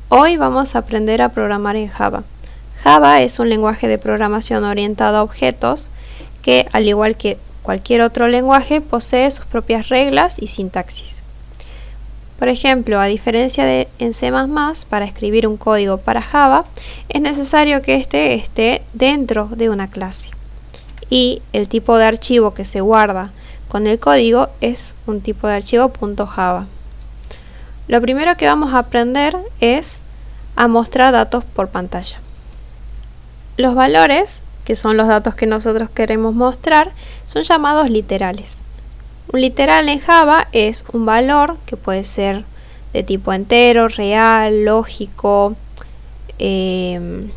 Hoy vamos a aprender a programar en Java. Java es un lenguaje de programación orientado a objetos que, al igual que cualquier otro lenguaje, posee sus propias reglas y sintaxis. Por ejemplo, a diferencia de en C++, para escribir un código para Java, es necesario que éste esté dentro de una clase. Y el tipo de archivo que se guarda con el código es un tipo de archivo .java. Lo primero que vamos a aprender es a mostrar datos por pantalla. Los valores, que son los datos que nosotros queremos mostrar, son llamados literales. Un literal en Java es un valor que puede ser de tipo entero, real, lógico, un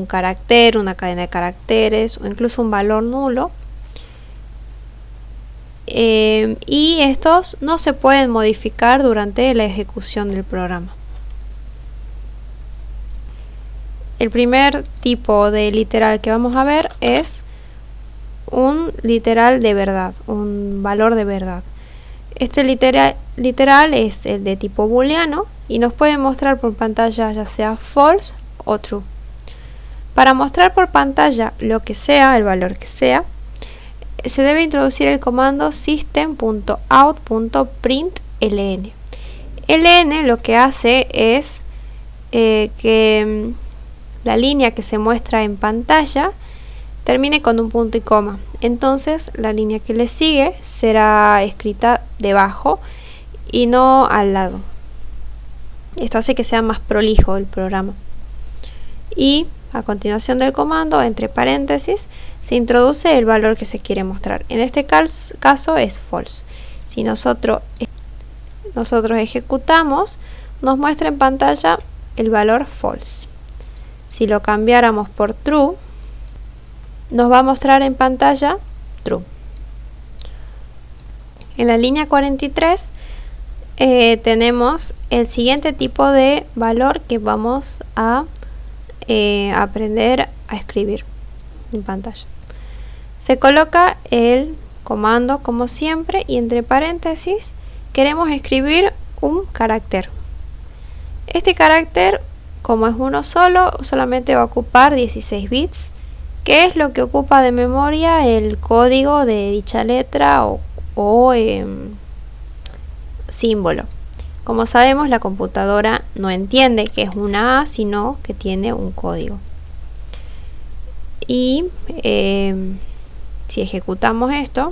carácter, una cadena de caracteres o incluso un valor nulo. Y estos no se pueden modificar durante la ejecución del programa. El primer tipo de literal que vamos a ver es un literal de verdad, un valor de verdad. Este literal es el de tipo booleano y nos puede mostrar por pantalla ya sea false o true. Para mostrar por pantalla lo que sea, el valor que sea, se debe introducir el comando system.out.println. ln lo que hace es que la línea que se muestra en pantalla termine con un punto y coma. Entonces la línea que le sigue será escrita debajo y no al lado. Esto hace que sea más prolijo el programa. Y a continuación del comando, entre paréntesis, se introduce el valor que se quiere mostrar. En este caso es false. Si nosotros ejecutamos, nos muestra en pantalla el valor false. Si lo cambiáramos por true, nos va a mostrar en pantalla true. En la línea 43 tenemos el siguiente tipo de valor que vamos a aprender a escribir en pantalla. Se coloca el comando como siempre y entre paréntesis queremos escribir un carácter. Este carácter, como es uno solo, solamente va a ocupar 16 bits, que es lo que ocupa de memoria el código de dicha letra o símbolo. Como sabemos, la computadora no entiende que es una A, sino que tiene un código. Y si ejecutamos esto,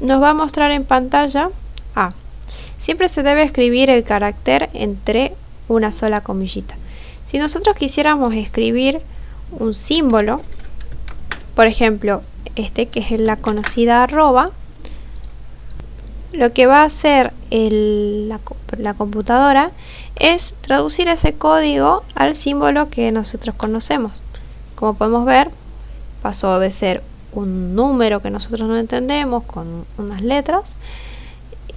nos va a mostrar en pantalla A. Siempre se debe escribir el carácter entre una sola comillita. Si nosotros quisiéramos escribir un símbolo, por ejemplo, este que es la conocida arroba, lo que va a hacer la computadora es traducir ese código al símbolo que nosotros conocemos. Como podemos ver, pasó de ser un número que nosotros no entendemos con unas letras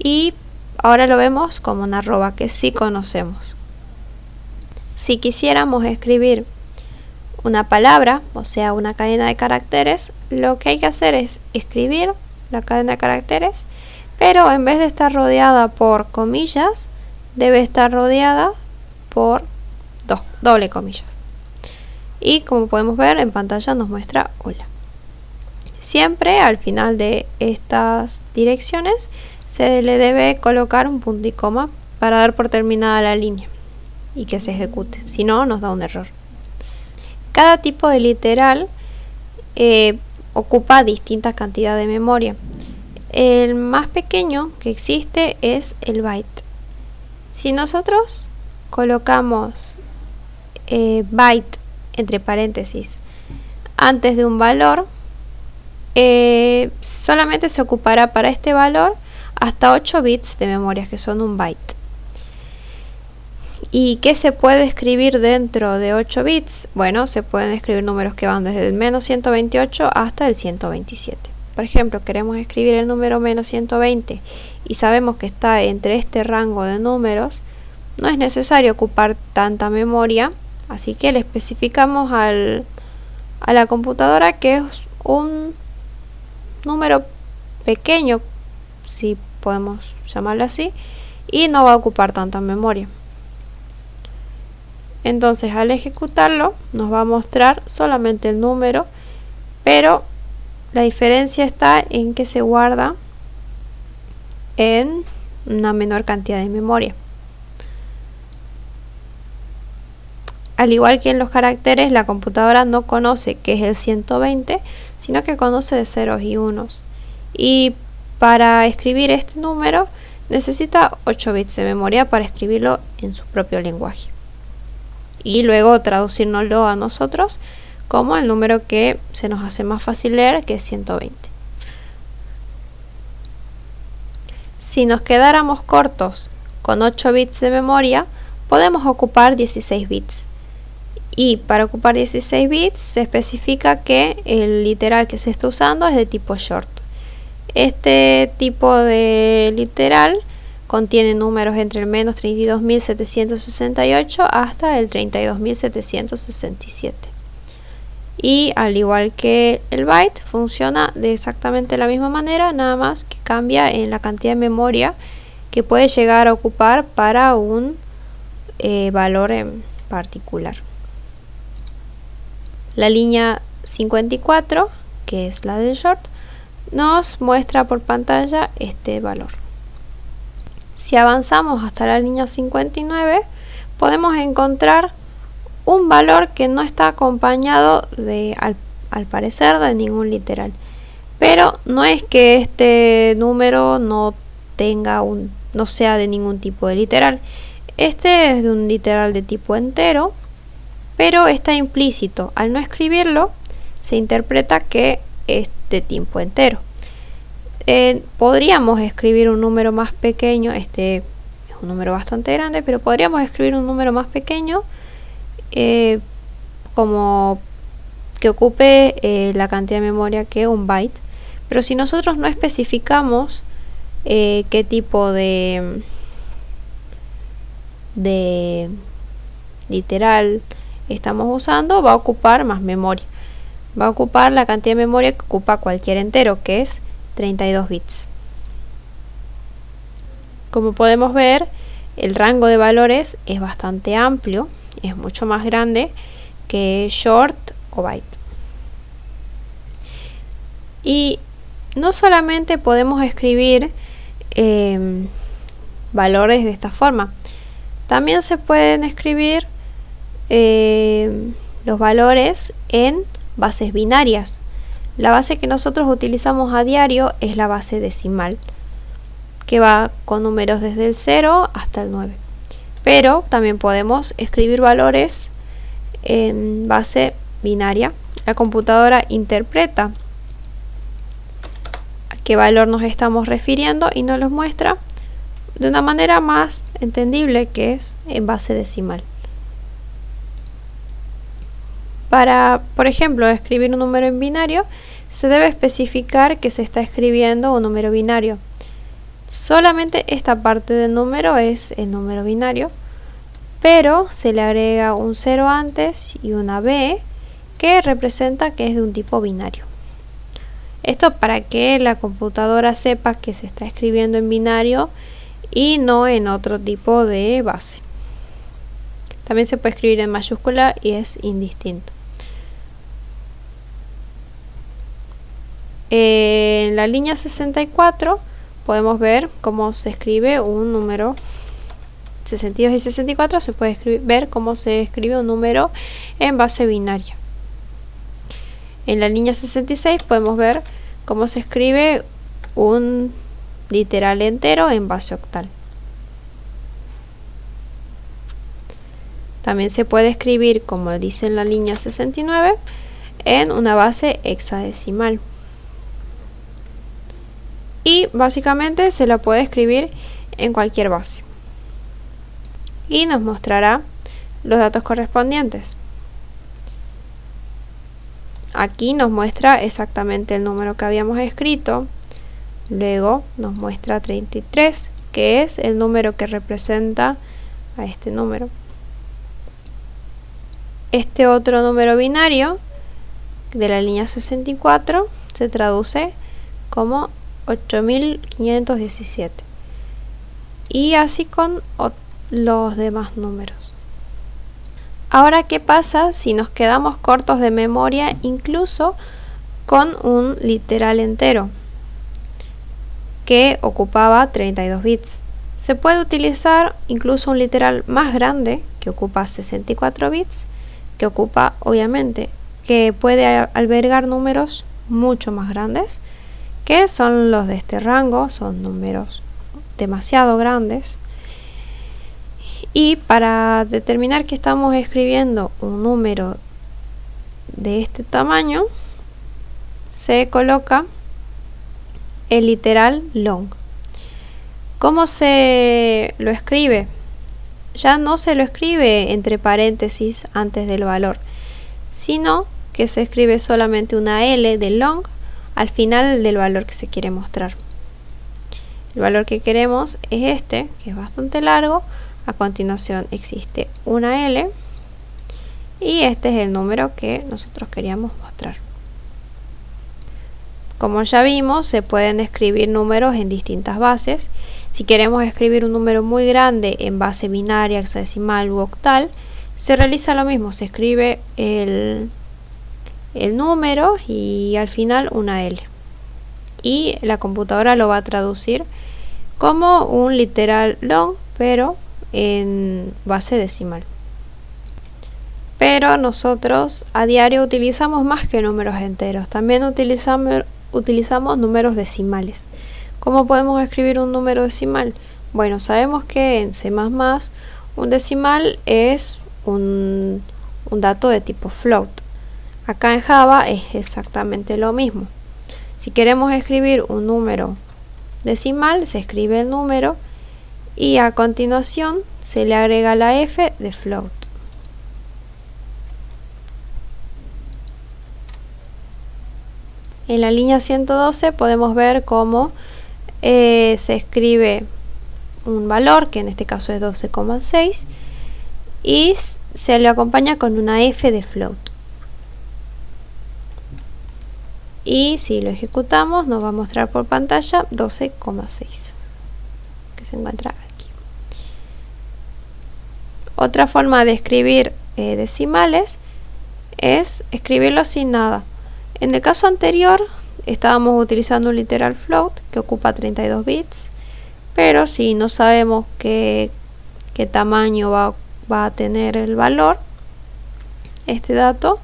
y ahora lo vemos como una arroba que sí conocemos. Si quisiéramos escribir una palabra, o sea una cadena de caracteres, lo que hay que hacer es escribir la cadena de caracteres, pero en vez de estar rodeada por comillas, debe estar rodeada por doble comillas. Y como podemos ver en pantalla nos muestra hola. Siempre al final de estas direcciones se le debe colocar un punto y coma para dar por terminada la línea y que se ejecute, si no nos da un error. Cada tipo de literal ocupa distintas cantidades de memoria. El más pequeño que existe es el byte. Si nosotros colocamos byte entre paréntesis antes de un valor, solamente se ocupará para este valor hasta 8 bits de memoria, que son un byte. ¿Y qué se puede escribir dentro de 8 bits? Bueno, se pueden escribir números que van desde el menos 128 hasta el 127. Por ejemplo, queremos escribir el número menos 120 y sabemos que está entre este rango de números, no es necesario ocupar tanta memoria, así que le especificamos a la computadora que es un número pequeño, si podemos llamarlo así, y no va a ocupar tanta memoria. Entonces al ejecutarlo nos va a mostrar solamente el número, pero la diferencia está en que se guarda en una menor cantidad de memoria. Al igual que en los caracteres, la computadora no conoce qué es el 120, sino que conoce de ceros y unos. Y para escribir este número necesita 8 bits de memoria para escribirlo en su propio lenguaje. Y luego traducirnoslo a nosotros como el número que se nos hace más fácil leer, que es 120. Si nos quedáramos cortos con 8 bits de memoria, podemos ocupar 16 bits. Y para ocupar 16 bits se especifica que el literal que se está usando es de tipo short. Este tipo de literal contiene números entre el menos 32.768 hasta el 32.767. Y al igual que el byte, funciona de exactamente la misma manera, nada más que cambia en la cantidad de memoria que puede llegar a ocupar para un valor en particular. La línea 54, que es la del short, nos muestra por pantalla este valor. Si avanzamos hasta la línea 59, podemos encontrar un valor que no está acompañado al parecer de ningún literal. Pero no es que este número no sea de ningún tipo de literal. Este es de un literal de tipo entero, pero está implícito. Al no escribirlo, se interpreta que es de tipo entero. Podríamos escribir un número más pequeño. Este es un número bastante grande, pero podríamos escribir un número más pequeño, como que ocupe la cantidad de memoria que un byte. Pero si nosotros no especificamos qué tipo de literal estamos usando, va a ocupar más memoria. Va a ocupar la cantidad de memoria que ocupa cualquier entero, que es 32 bits. Como podemos ver, el rango de valores es bastante amplio, es mucho más grande que short o byte. Y no solamente podemos escribir valores de esta forma, también se pueden escribir los valores en bases binarias. La base que nosotros utilizamos a diario es la base decimal, que va con números desde el 0 hasta el 9. Pero también podemos escribir valores en base binaria. La computadora interpreta a qué valor nos estamos refiriendo y nos los muestra de una manera más entendible, que es en base decimal. Para, por ejemplo, escribir un número en binario, se debe especificar que se está escribiendo un número binario. Solamente esta parte del número es el número binario, pero se le agrega un 0 antes y una B que representa que es de un tipo binario. Esto para que la computadora sepa que se está escribiendo en binario y no en otro tipo de base. También se puede escribir en mayúscula y es indistinto. En la línea 64 podemos ver cómo se escribe un número. 62 y 64 se puede ver cómo se escribe un número en base binaria. En la línea 66 podemos ver cómo se escribe un literal entero en base octal. También se puede escribir, como dice en la línea 69, en una base hexadecimal. Y básicamente se la puede escribir en cualquier base. Y nos mostrará los datos correspondientes. Aquí nos muestra exactamente el número que habíamos escrito. Luego nos muestra 33, que es el número que representa a este número. Este otro número binario de la línea 64 se traduce como 8517. Y así con los demás números. Ahora, ¿qué pasa si nos quedamos cortos de memoria incluso con un literal entero que ocupaba 32 bits? Se puede utilizar incluso un literal más grande que ocupa 64 bits, que ocupa, obviamente, que puede albergar números mucho más grandes, que son los de este rango, son números demasiado grandes. Y para determinar que estamos escribiendo un número de este tamaño, se coloca el literal long. ¿Cómo se lo escribe? Ya no se lo escribe entre paréntesis antes del valor, sino que se escribe solamente una L de long al final del valor que se quiere mostrar. El valor que queremos es este, que es bastante largo. A continuación existe una L y este es el número que nosotros queríamos mostrar. Como ya vimos, se pueden escribir números en distintas bases. Si queremos escribir un número muy grande en base binaria, hexadecimal u octal, se realiza lo mismo, se escribe el número y al final una L. Y la computadora lo va a traducir como un literal long, pero en base decimal. Pero nosotros a diario utilizamos más que números enteros, también utilizamos números decimales. ¿Cómo podemos escribir un número decimal? Bueno, sabemos que en C++ un decimal es un dato de tipo float. Acá en Java es exactamente lo mismo. Si queremos escribir un número decimal, se escribe el número y a continuación se le agrega la F de float. En la línea 112 podemos ver cómo se escribe un valor, que en este caso es 12,6, y se le acompaña con una F de float. Y si lo ejecutamos nos va a mostrar por pantalla 12,6, que se encuentra aquí. Otra forma de escribir decimales es escribirlo sin nada. En el caso anterior estábamos utilizando un literal float que ocupa 32 bits, pero si no sabemos qué tamaño va a tener el valor, este dato,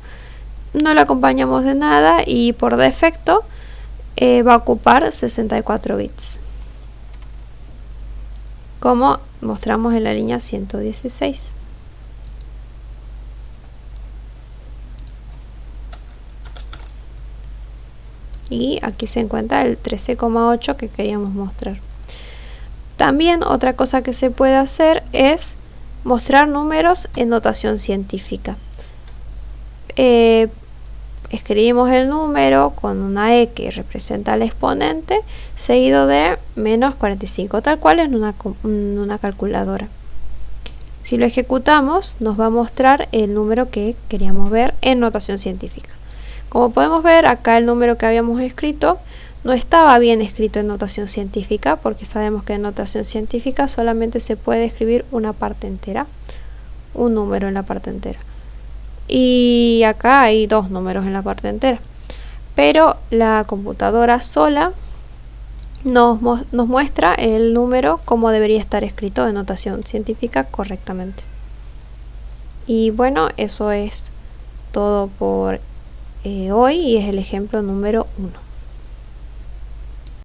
no lo acompañamos de nada y por defecto va a ocupar 64 bits, como mostramos en la línea 116. Y aquí se encuentra el 13,8 que queríamos mostrar. También otra cosa que se puede hacer es mostrar números en notación científica. Escribimos el número con una E que representa el exponente seguido de menos 45, tal cual en una calculadora. Si lo ejecutamos nos va a mostrar el número que queríamos ver en notación científica. Como podemos ver, acá el número que habíamos escrito no estaba bien escrito en notación científica, porque sabemos que en notación científica solamente se puede escribir una parte entera, un número en la parte entera. Y acá hay dos números en la parte entera. Pero la computadora sola nos muestra el número como debería estar escrito en notación científica correctamente. Y bueno, eso es todo por hoy y es el ejemplo número 1.